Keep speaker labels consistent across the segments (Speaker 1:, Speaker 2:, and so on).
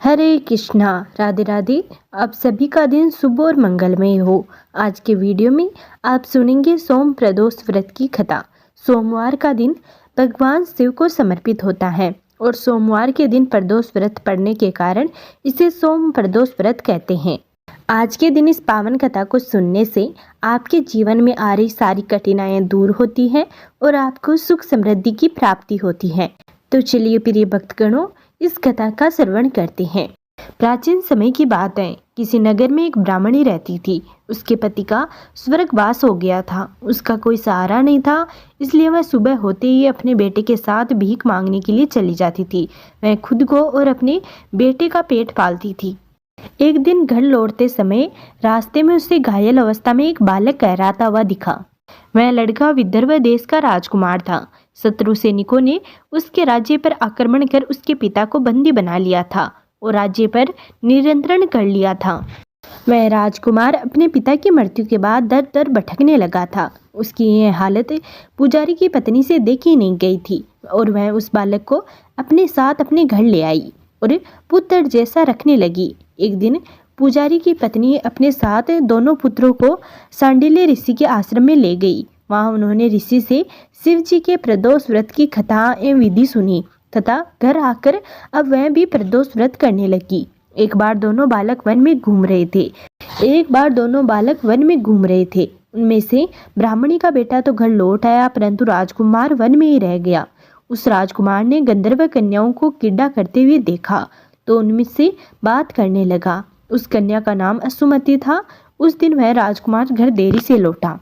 Speaker 1: हरे कृष्णा, राधे राधे। आप सभी का दिन शुभ और मंगलमय हो। आज के वीडियो में आप सुनेंगे सोम प्रदोष व्रत की कथा। सोमवार का दिन भगवान शिव को समर्पित होता है और सोमवार के दिन प्रदोष व्रत पड़ने के कारण इसे सोम प्रदोष व्रत कहते हैं। आज के दिन इस पावन कथा को सुनने से आपके जीवन में आ रही सारी कठिनाइयां दूर होती हैं और आपको सुख समृद्धि की प्राप्ति होती है। तो चलिए प्रिय भक्तगणों, इस कथा का श्रवण करते हैं। प्राचीन समय की बात है। किसी नगर में एक ब्राह्मणी रहती थी। उसके पति का स्वर्गवास हो गया था। उसका कोई सहारा नहीं था, इसलिए वह सुबह होते ही अपने बेटे के साथ भीख मांगने के लिए चली जाती थी। वह खुद को और अपने बेटे का पेट पालती थी। एक दिन घर लौटते समय रास्ते में उसे घायल अवस्था में एक बालक कहराता हुआ दिखा। वह लड़का विदर्भ देश का राजकुमार था। शत्रु सैनिकों ने उसके राज्य पर आक्रमण कर उसके पिता को बंदी बना लिया था और राज्य पर नियंत्रण कर लिया था। वह राजकुमार अपने पिता की मृत्यु के बाद दर दर भटकने लगा था। उसकी यह हालत पुजारी की पत्नी से देखी नहीं गई थी और वह उस बालक को अपने साथ अपने घर ले आई और पुत्र जैसा रखने लगी। एक दिन पुजारी की पत्नी अपने साथ दोनों पुत्रों को सांडिल्य ऋषि के आश्रम में ले गई। वहां उन्होंने ऋषि से शिव जी के प्रदोष व्रत की कथा एवं विधि सुनी तथा घर आकर अब वह भी प्रदोष व्रत करने लगी। एक बार दोनों बालक वन में घूम रहे थे। उनमें से ब्राह्मणी का बेटा तो घर लौट आया, परंतु राजकुमार वन में ही रह गया। उस राजकुमार ने गंधर्व कन्याओं को क्रीड़ा करते हुए देखा तो उनमें से बात करने लगा। उस कन्या का नाम असुमति था। उस दिन वह राजकुमार घर देरी से लौटा।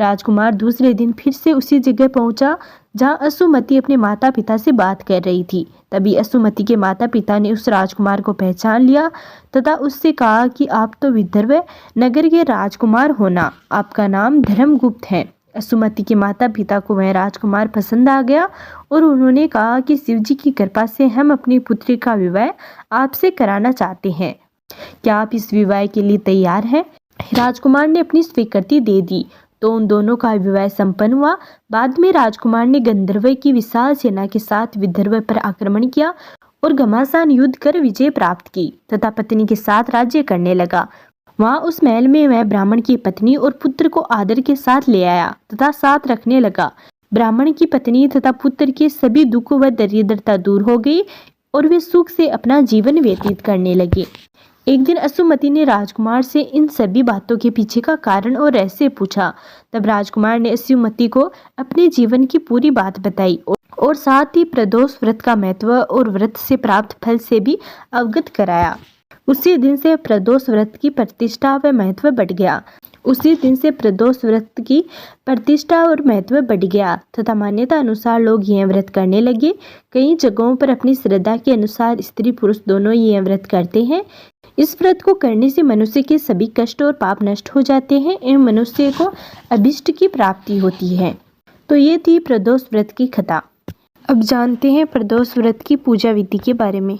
Speaker 1: राजकुमार दूसरे दिन फिर से उसी जगह पहुंचा जहां असुमति अपने माता पिता से बात कर रही थी। तभी असुमति के माता पिता ने उस राजकुमार को पहचान लिया तथा उससे कहा कि आप तो विदर्भ नगर के राजकुमार हो ना, आपका नाम धर्मगुप्त है। असुमति के माता पिता को वह राजकुमार पसंद आ गया और उन्होंने कहा कि शिव जी की कृपा से हम अपनी पुत्री का विवाह आपसे कराना चाहते हैं। क्या आप इस विवाह के लिए तैयार हैं? राजकुमार ने अपनी स्वीकृति दे दी तो उन दोनों का विवाह संपन्न हुआ। बाद में राजकुमार ने गंधर्व की विशाल सेना के साथ विदर्भ पर आक्रमण किया और घमासान युद्ध कर विजय प्राप्त की तथा पत्नी के साथ राज्य करने लगा। वहां उस महल में वह ब्राह्मण की पत्नी और पुत्र को आदर के साथ ले आया तथा साथ रखने लगा। ब्राह्मण की पत्नी तथा पुत्र के सभी दुख व दरिद्रता दूर हो गई और वे सुख से अपना जीवन व्यतीत करने लगे। एक दिन असुमति ने राजकुमार से इन सभी बातों के पीछे का कारण और रहस्य पूछा। तब राजकुमार ने असुमति को अपने जीवन की पूरी बात बताई और साथ ही प्रदोष व्रत का महत्व और व्रत से प्राप्त फल से भी अवगत कराया। उसी दिन से प्रदोष व्रत की प्रतिष्ठा व महत्व बढ़ गया तथा मान्यता अनुसार लोग यह व्रत करने लगे। कई जगहों पर अपनी श्रद्धा के अनुसार स्त्री पुरुष दोनों यह व्रत करते हैं। इस व्रत को करने से मनुष्य के सभी कष्ट और पाप नष्ट हो जाते हैं एवं मनुष्य को अभिष्ट की प्राप्ति होती है। तो ये थी प्रदोष व्रत की कथा। अब जानते हैं प्रदोष व्रत की पूजा विधि के बारे में।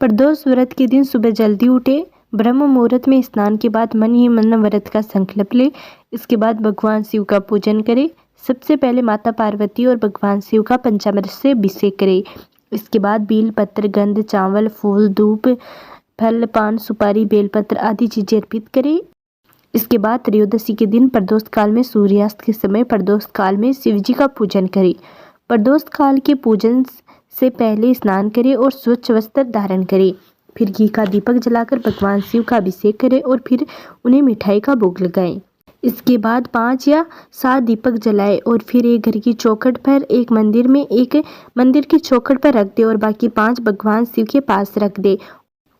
Speaker 1: प्रदोष व्रत के दिन सुबह जल्दी उठे, ब्रह्म मुहूर्त में स्नान के बाद मन ही मन व्रत का संकल्प ले। इसके बाद भगवान शिव का पूजन करे। सबसे पहले माता पार्वती और भगवान शिव का पंचामृत से अभिषेक करे। इसके बाद बेल पत्र, गंध, चावल, फूल, धूप, फल, पान, सुपारी, बेलपत्र आदि चीजें अर्पित करें। इसके बाद त्रयोदशी के दिन प्रदोष काल में सूर्यास्त के समय प्रदोष काल में शिव जी का पूजन करें। प्रदोष काल के पूजन से पहले स्नान करें और स्वच्छ वस्त्र धारण करें। फिर घी का दीपक जलाकर भगवान शिव का अभिषेक करें और फिर उन्हें मिठाई का भोग लगाएं। इसके बाद 5 या 7 दीपक जलाएं और फिर एक घर की चौखट पर, एक मंदिर की चौखट पर रख दे और बाकी 5 भगवान शिव के पास रख दे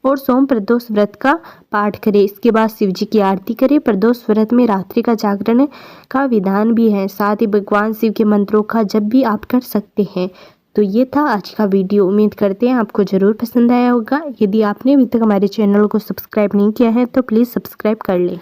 Speaker 1: और सोम प्रदोष व्रत का पाठ करें। इसके बाद शिव जी की आरती करें। प्रदोष व्रत में रात्रि का जागरण का विधान भी है। साथ ही भगवान शिव के मंत्रों का जप भी आप कर सकते हैं। तो ये था आज का वीडियो। उम्मीद करते हैं आपको ज़रूर पसंद आया होगा। यदि आपने अभी तक हमारे चैनल को सब्सक्राइब नहीं किया है तो प्लीज़ सब्सक्राइब कर लें।